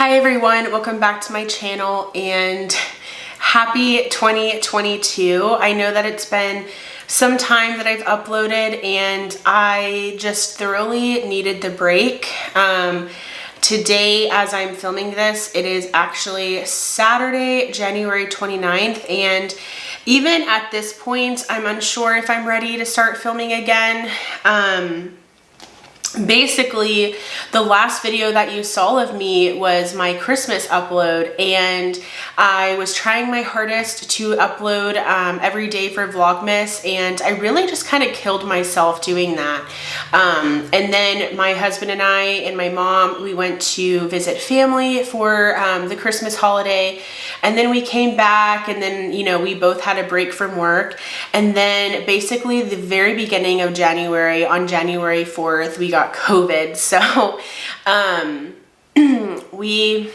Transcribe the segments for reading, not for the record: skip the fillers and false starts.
Hi everyone, welcome back to my channel and happy 2022. I know that it's been some time that I've uploaded and I just thoroughly needed the break. Today, as I'm filming this, it is actually Saturday, January 29th, and even at this point, I'm unsure if I'm ready to start filming again. Basically, the last video that you saw of me was my Christmas upload, and I was trying my hardest to upload every day for Vlogmas, and I really just kind of killed myself doing that. And then my husband and I and my mom, we went to visit family for the Christmas holiday, and then we came back, and then, you know, we both had a break from work, and then basically the very beginning of January, on January 4th, we got COVID. So we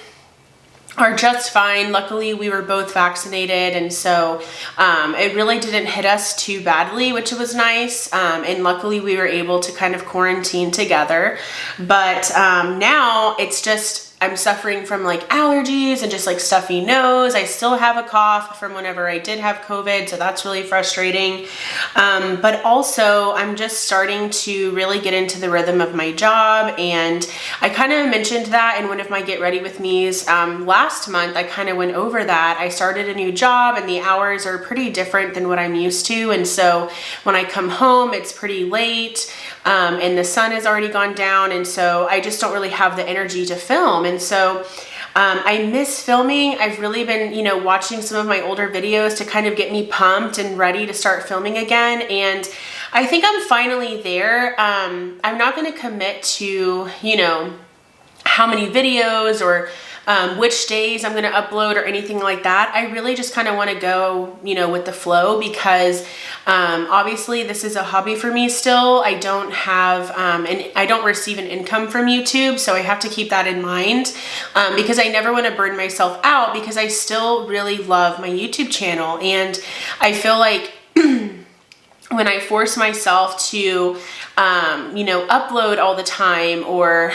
are just fine. Luckily, we were both vaccinated, and so it really didn't hit us too badly, which was nice. And luckily, we were able to kind of quarantine together. But now it's just, I'm suffering from like allergies and just like stuffy nose. I still have a cough from whenever I did have COVID, so that's really frustrating. But also I'm just starting to really get into the rhythm of my job, and I kind of mentioned that in one of my Get Ready With Me's last month. I kind of went over that. I started a new job and the hours are pretty different than what I'm used to, and so when I come home it's pretty late. And the sun has already gone down, and so I just don't really have the energy to film. And so I miss filming. I've really been, you know, watching some of my older videos to kind of get me pumped and ready to start filming again. And I think I'm finally there. I'm not going to commit to, you know, how many videos or which days I'm going to upload or anything like that. I really just kind of want to go, you know, with the flow, because obviously this is a hobby for me still. I don't have, and I don't receive an income from YouTube, so I have to keep that in mind, because I never want to burn myself out, because I still really love my YouTube channel. And I feel like when I force myself to, you know, upload all the time, or,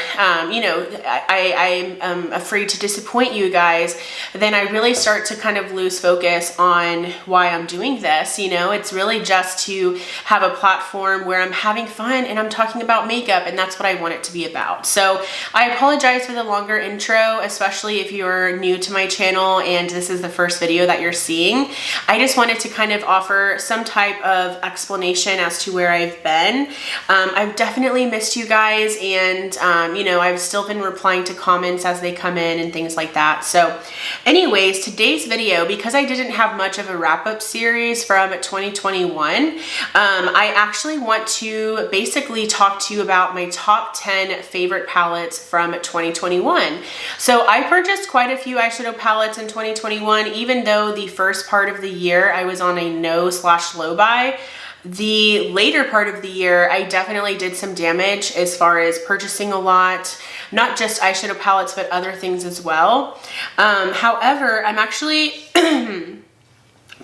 you know, I'm afraid to disappoint you guys, then I really start to kind of lose focus on why I'm doing this. You know, it's really just to have a platform where I'm having fun and I'm talking about makeup, and that's what I want it to be about. So I apologize for the longer intro, especially if you're new to my channel and this is the first video that you're seeing. I just wanted to kind of offer some type of explanation as to where I've been. I've definitely missed you guys, and you know, I've still been replying to comments as they come in and things like that. So anyways, today's video, because I didn't have much of a wrap-up series from 2021, I actually want to basically talk to you about my top 10 favorite palettes from 2021. So I purchased quite a few eyeshadow palettes in 2021, even though the first part of the year I was on a no/low buy. The later part of the year, I definitely did some damage as far as purchasing a lot, not just eyeshadow palettes, but other things as well. However, I'm actually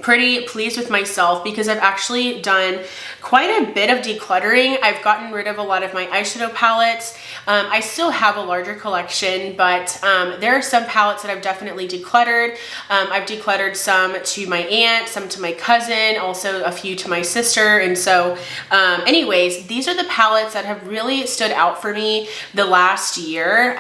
pretty pleased with myself, because I've actually done quite a bit of decluttering. I've gotten rid of a lot of my eyeshadow palettes. I still have a larger collection, but there are some palettes that I've definitely decluttered. I've decluttered some to my aunt, some to my cousin, also a few to my sister. And so anyways, these are the palettes that have really stood out for me the last year.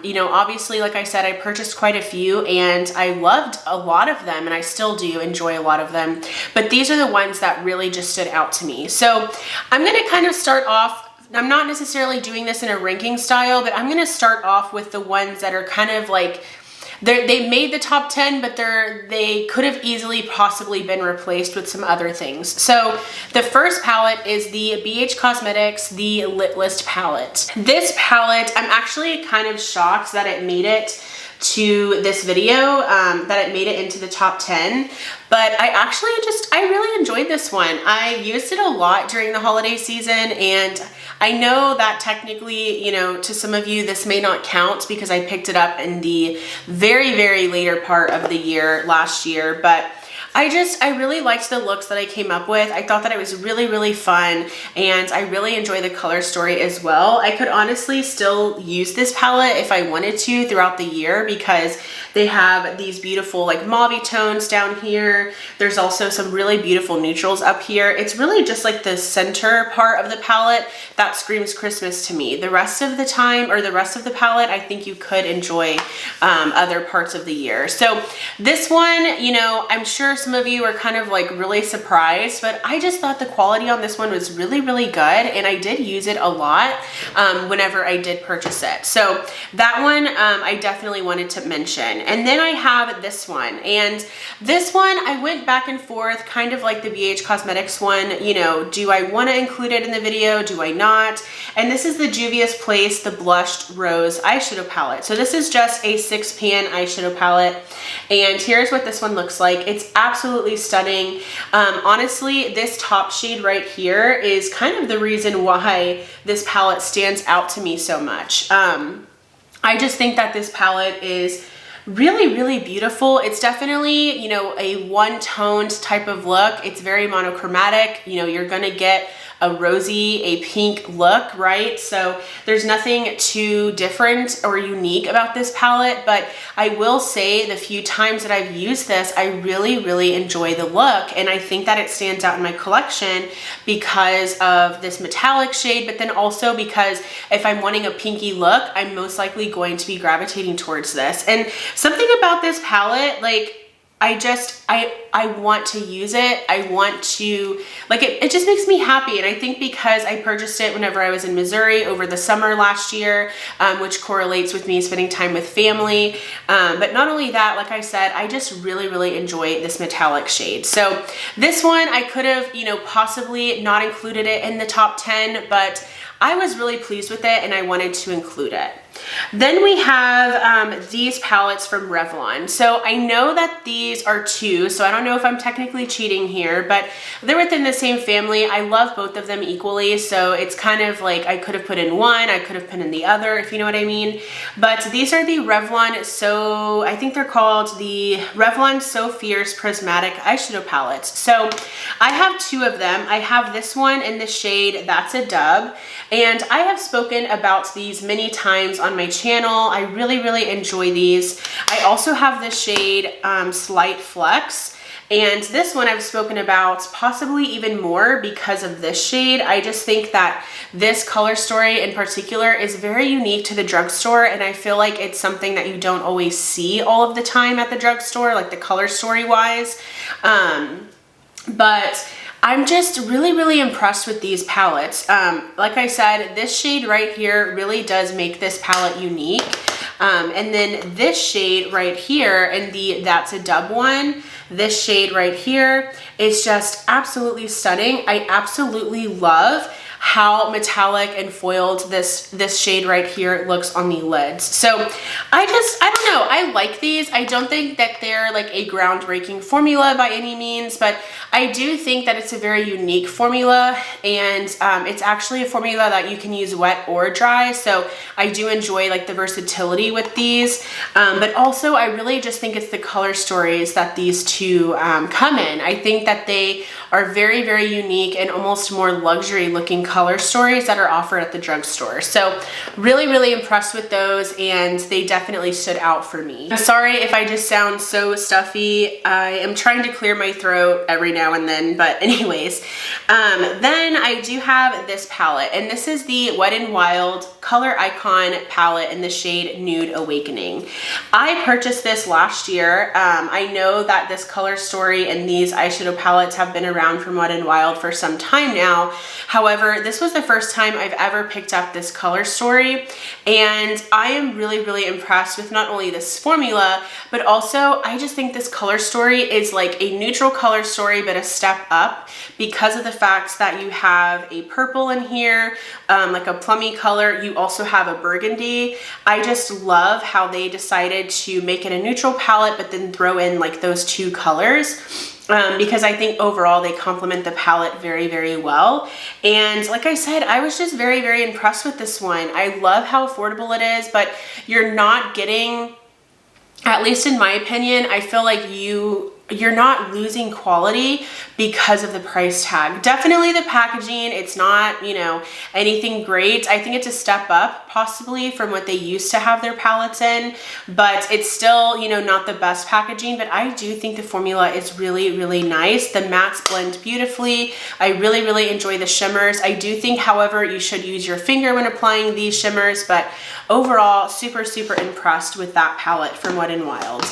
You know, obviously, like I said, I purchased quite a few and I loved a lot of them, and I still do enjoy a lot of them, but these are the ones that really just stood out to me. So I'm going to kind of start off, I'm not necessarily doing this in a ranking style, but I'm going to start off with the ones that are kind of like, they made the top 10, but they could have easily possibly been replaced with some other things. So the first palette is the BH Cosmetics, the Lit List palette. This palette, I'm actually kind of shocked that it made it to this video, that it made it into the top 10, but I really enjoyed this one. I used it a lot during the holiday season, and I know that technically, you know, to some of you, this may not count because I picked it up in the very, very later part of the year last year, but I really liked the looks that I came up with. I thought that it was really, really fun, and I really enjoy the color story as well. I could honestly still use this palette if I wanted to throughout the year because they have these beautiful like mauve tones down here. There's also some really beautiful neutrals up here. It's really just like the center part of the palette that screams Christmas to me. The rest of the time, or the rest of the palette, I think you could enjoy other parts of the year. So this one, you know, I'm sure some of you are kind of like really surprised, but I just thought the quality on this one was really, really good, and I did use it a lot whenever I did purchase it. So that one I definitely wanted to mention. And then I have this one, and this one I went back and forth, kind of like the BH Cosmetics one, you know, do I want to include it in the video? Do I not? And this is the Juvia's Place, the Blushed Rose eyeshadow palette. So this is just a 6-pan eyeshadow palette, and here's what this one looks like. It's absolutely stunning. Honestly, this top shade right here is kind of the reason why this palette stands out to me so much. I just think that this palette is really, really beautiful. It's definitely, you know, a one-toned type of look. It's very monochromatic. You know, you're gonna get a rosy, a pink look, right? So there's nothing too different or unique about this palette, but I will say the few times that I've used this, I really, really enjoy the look, and I think that it stands out in my collection because of this metallic shade, but then also because if I'm wanting a pinky look, I'm most likely going to be gravitating towards this. And something about this palette, like, I want to use it. I want to, like, it just makes me happy. And I think because I purchased it whenever I was in Missouri over the summer last year, which correlates with me spending time with family. But not only that, like I said, I just really, really enjoy this metallic shade. So this one, I could have, you know, possibly not included it in the top 10, but I was really pleased with it and I wanted to include it. Then we have these palettes from Revlon. So I know that these are two, so I don't know if I'm technically cheating here, but they're within the same family. I love both of them equally, so it's kind of like I could have put in one, I could have put in the other, if you know what I mean. But these are the Revlon I think they're called the Revlon So Fierce Prismatic Eyeshadow Palettes. So I have two of them. I have this one in the shade That's a Dub, and I have spoken about these many times on my channel. I really, really enjoy these. I also have the shade Slight Flex, and this one I've spoken about possibly even more because of this shade. I just think that this color story in particular is very unique to the drugstore, and I feel like it's something that you don't always see all of the time at the drugstore, like the color story wise. But I'm just really, really impressed with these palettes. Like I said, this shade right here really does make this palette unique. And then this shade right here and the That's a Dub one, this shade right here is just absolutely stunning. I absolutely love how metallic and foiled this shade right here looks on the lids. So I don't know, I like these. I don't think that they're like a groundbreaking formula by any means, but I do think that it's a very unique formula, and it's actually a formula that you can use wet or dry. So I do enjoy like the versatility with these, but also I really just think it's the color stories that these two come in. I think that they are very, very unique and almost more luxury looking color stories that are offered at the drugstore. So really, really impressed with those, and they definitely stood out for me. I'm sorry if I just sound so stuffy. I am trying to clear my throat every now and then, but anyways. Then I do have this palette, and this is the Wet n Wild Color Icon palette in the shade Nude Awakening. I purchased this last year. I know that this color story and these eyeshadow palettes have been around from Wet n Wild for some time now. However, this was the first time I've ever picked up this color story, and I am really, really impressed with not only this formula, but also I just think this color story is like a neutral color story, but a step up because of the fact that you have a purple in here, like a plummy color. You also have a burgundy. I just love how they decided to make it a neutral palette, but then throw in like those two colors. because I think overall they complement the palette very, very well. And like I said, I was just very, very impressed with this one. I love how affordable it is, but you're not getting, at least in my opinion, I feel like you're not losing quality because of the price tag. Definitely the packaging, it's not, you know, anything great. I think it's a step up possibly from what they used to have their palettes in, but it's still, you know, not the best packaging. But I do think the formula is really, really nice. The mattes blend beautifully. I really, really enjoy the shimmers. I do think, however, you should use your finger when applying these shimmers, but overall, super, super impressed with that palette from Wet n Wild.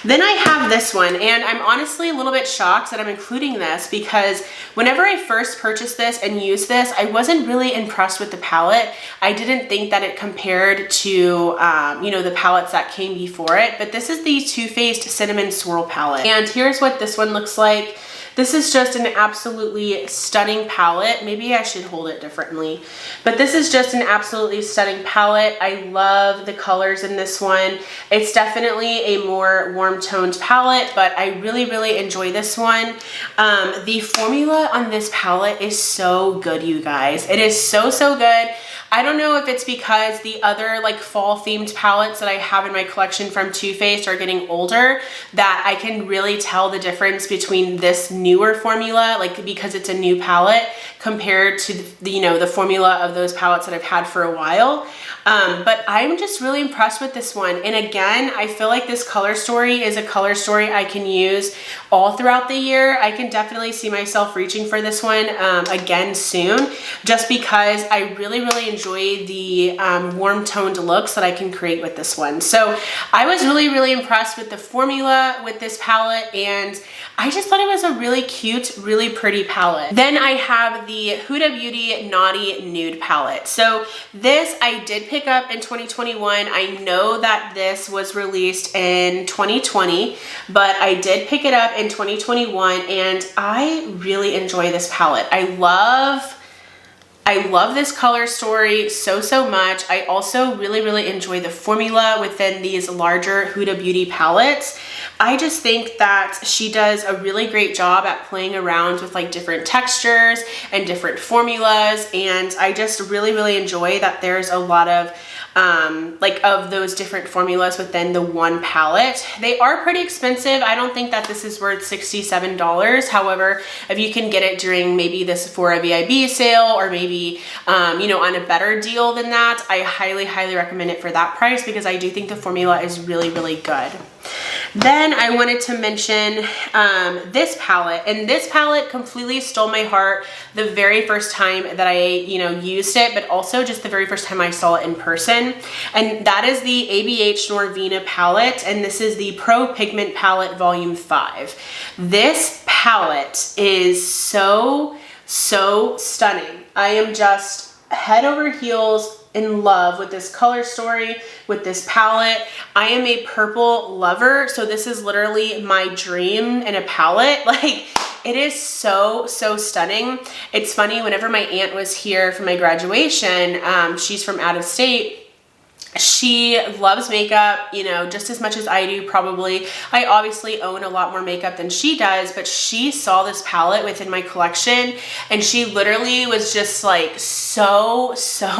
Then I have this one, and I'm honestly a little bit shocked that I'm including this because whenever I first purchased this and used this, I wasn't really impressed with the palette. I didn't think that it compared to, you know, the palettes that came before it, but this is the Too Faced Cinnamon Swirl palette. And here's what this one looks like. This is just an absolutely stunning palette. Maybe I should hold it differently, but this is just an absolutely stunning palette. I love the colors in this one. It's definitely a more warm toned palette, but I really, really enjoy this one. The formula on this palette is so good, you guys. It is so, so good. I don't know if it's because the other like fall themed palettes that I have in my collection from Too Faced are getting older that I can really tell the difference between this newer formula, like because it's a new palette compared to the, you know, the formula of those palettes that I've had for a while. But I'm just really impressed with this one. And again, I feel like this color story is a color story I can use all throughout the year. I can definitely see myself reaching for this one again soon, just because I really, really enjoy the warm toned looks that I can create with this one. So I was really, really impressed with the formula with this palette, and I just thought it was a really cute, really pretty palette. Then I have the Huda Beauty Naughty Nude palette. So this I did pick up in 2021. I know that this was released in 2020, but I did pick it up in 2021 and I really enjoy this palette. I love this color story so, so much. I also really, really enjoy the formula within these larger Huda Beauty palettes. I just think that she does a really great job at playing around with like different textures and different formulas. And I just really, really enjoy that there's a lot of like of those different formulas within the one palette. They are pretty expensive. I don't think that this is worth $67. However, if you can get it during maybe the Sephora VIB sale or maybe, you know, on a better deal than that, I highly, highly recommend it for that price because I do think the formula is really, really good. Then I wanted to mention this palette, and this palette completely stole my heart the very first time that I, you know, used it, but also just the very first time I saw it in person. And that is the ABH Norvina palette, and this is the Pro Pigment Palette Volume 5. This palette is so, so stunning. I am just head over heels in love with this color story, with this palette. I am a purple lover, so this is literally my dream in a palette. Like, it is so, so stunning. It's funny, whenever my aunt was here for my graduation, she's from out of state. She loves makeup, you know, just as much as I do probably. I obviously own a lot more makeup than she does, but she saw this palette within my collection and she literally was just like so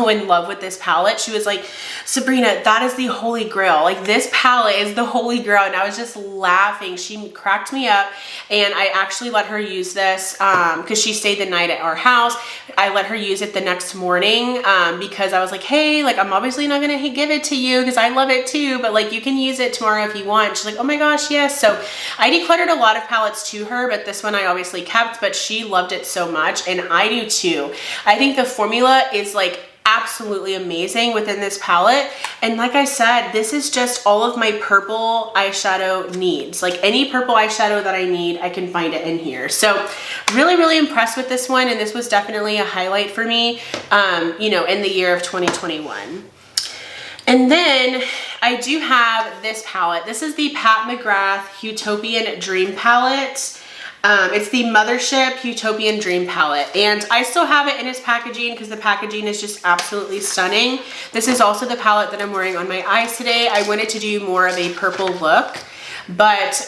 in love with this palette. She was like, Sabrina, that is the holy grail. Like, this palette is the holy grail. And I was just laughing. She cracked me up, and I actually let her use this because she stayed the night at our house. I let her use it the next morning because I was like, hey, like, I'm obviously not gonna give it to you because I love it too, but like, you can use it tomorrow if you want. She's like, oh my gosh, yes. So I decluttered a lot of palettes to her, but this one I obviously kept, but she loved it so much, and I do too. I think the formula is like absolutely amazing within this palette. And like I said, this is just all of my purple eyeshadow needs. Like, any purple eyeshadow that I need, I can find it in here. So really, really impressed with this one. And this was definitely a highlight for me, you know, in the year of 2021. And then I do have this palette. This is the Pat McGrath Utopian Dream palette. It's the Mothership Utopian Dream palette, and I still have it in its packaging because the packaging is just absolutely stunning. This is also the palette that I'm wearing on my eyes today. I wanted to do more of a purple look, but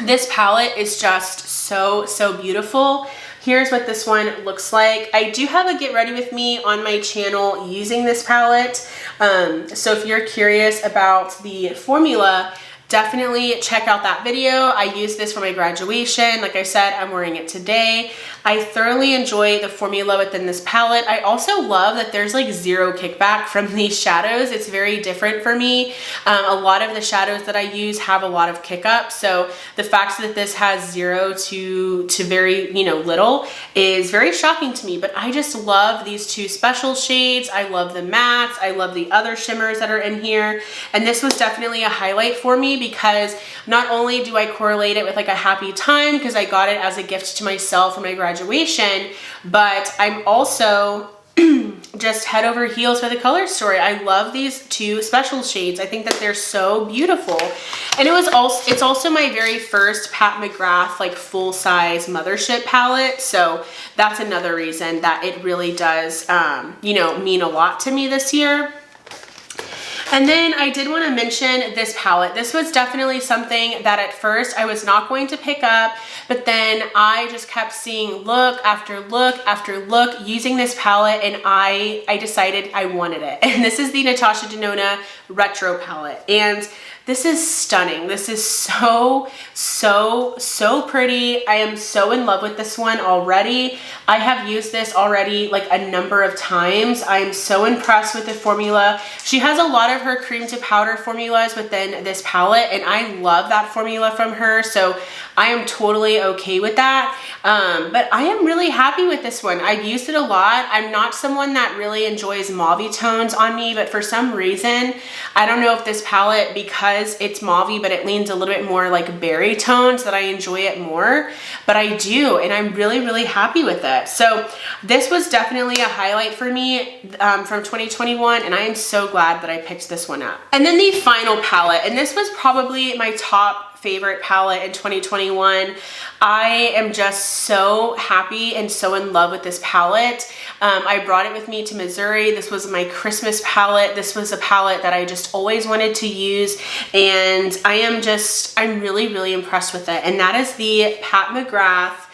This palette is just so beautiful. Here's what this one looks like. I do have a get ready with me on my channel using this palette. So if you're curious about the formula, definitely check out that video. I used this for my graduation. Like I said, I'm wearing it today. I thoroughly enjoy the formula within this palette. I also love that there's like zero kickback from these shadows. It's very different for me. A lot of the shadows that I use have a lot of kick up. So the fact that this has zero to very, little is very shocking to me. But I just love these two special shades. I love the mattes. I love the other shimmers that are in here. And this was definitely a highlight for me because not only do I correlate it with like a happy time because I got it as a gift to myself for my graduation, but I'm also just head over heels for the color story. I love these two special shades. I think that they're so beautiful. And it's also my very first Pat McGrath like full-size mothership palette. So that's another reason that it really does mean a lot to me this year. And then I did want to mention this palette. This was definitely something that at first I was not going to pick up, but then I just kept seeing look after look after look using this palette, and I decided I wanted it. And this is the Natasha Denona Retro palette. And this is stunning. This is so pretty. I am so in love with this one already. I have used this already like a number of times. I am so impressed with the formula. She has a lot of her cream to powder formulas within this palette, and I love that formula from her. So I am totally okay with that. But I am really happy with this one. I've used it a lot. I'm not someone that really enjoys mauve tones on me, but for some reason, I don't know if this palette, because it's mauve, but it leans a little bit more like berry tones, that I enjoy it more, but I do, and I'm really happy with it. So this was definitely a highlight for me from 2021, and I am so glad that I picked this one up. And then the final palette, and this was probably my top favorite palette in 2021. I am just so happy and so in love with this palette. I brought it with me to Missouri. This was my Christmas palette. This was a palette that I just always wanted to use, and I'm really impressed with it. And that is the Pat McGrath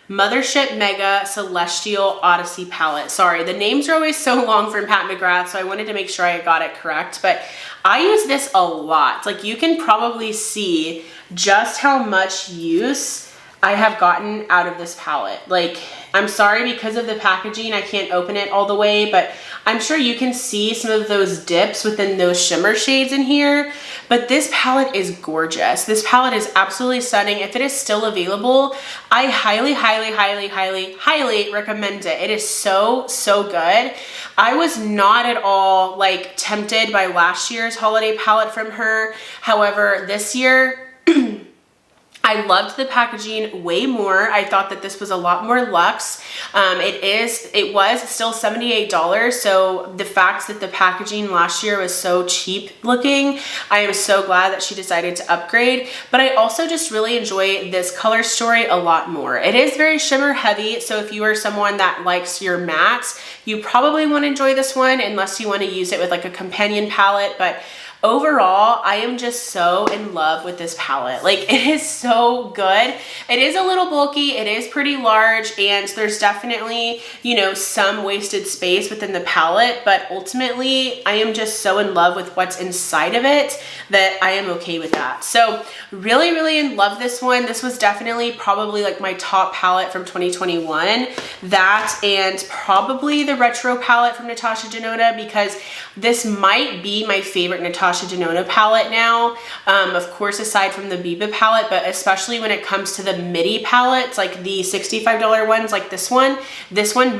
Mothership Mega Celestial Odyssey palette. Sorry, the names are always so long from Pat McGrath, so I wanted to make sure I got it correct, but I use this a lot. Like, you can probably see just how much use I have gotten out of this palette. Like, I'm sorry, because of the packaging, I can't open it all the way, but I'm sure you can see some of those dips within those shimmer shades in here. But this palette is gorgeous. This palette is absolutely stunning. If it is still available, I highly recommend it. It is so good. I was not at all like tempted by last year's holiday palette from her. However, this year, I loved the packaging way more. I thought that this was a lot more luxe. It was still $78. So the fact that the packaging last year was so cheap looking, I am so glad that she decided to upgrade. But I also just really enjoy this color story a lot more. It is very shimmer heavy. So if you are someone that likes your mattes, you probably want to enjoy this one unless you want to use it with like a companion palette. But overall, I am just so in love with this palette. Like, it is so good. It is a little bulky, it is pretty large, and there's definitely, some wasted space within the palette, but ultimately, I am just so in love with what's inside of it that I am okay with that. So really in love this one. This was definitely probably like my top palette from 2021. That and probably the retro palette from Natasha Denona, because this might be my favorite Natasha Denona palette now. Of course, aside from the Biba palette, but especially when it comes to the midi palettes, like the $65 ones like this one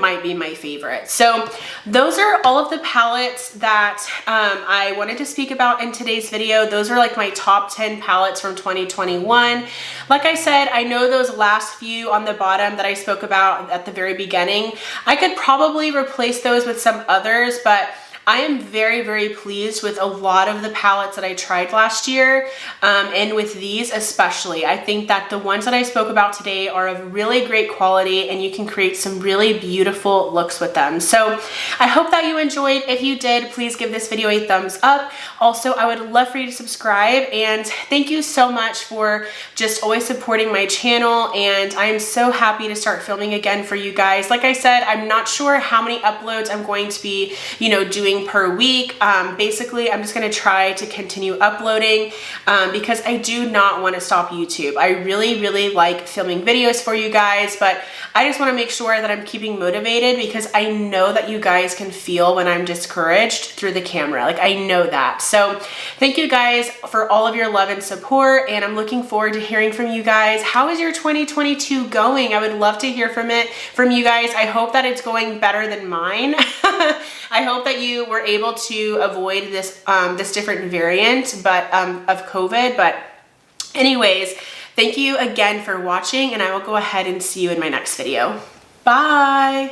might be my favorite. So those are all of the palettes that I wanted to speak about in today's video. Those are like my top 10 palettes from 2021. Like I said, I know those last few on the bottom that I spoke about at the very beginning, I could probably replace those with some others, but I am very, very pleased with a lot of the palettes that I tried last year, and with these especially. I think that the ones that I spoke about today are of really great quality, and you can create some really beautiful looks with them. So I hope that you enjoyed. If you did, please give this video a thumbs up. Also, I would love for you to subscribe, and thank you so much for just always supporting my channel, and I am so happy to start filming again for you guys. Like I said, I'm not sure how many uploads I'm going to be, doing per week. Basically, I'm just going to try to continue uploading because I do not want to stop YouTube. I really, really like filming videos for you guys, but I just want to make sure that I'm keeping motivated because I know that you guys can feel when I'm discouraged through the camera. Like, I know that. So thank you guys for all of your love and support, and I'm looking forward to hearing from you guys. How is your 2022 going? I would love to hear from you guys. I hope that it's going better than mine. I hope that you were able to avoid this this different variant of COVID. But anyways, thank you again for watching, and I will go ahead and see you in my next video. Bye!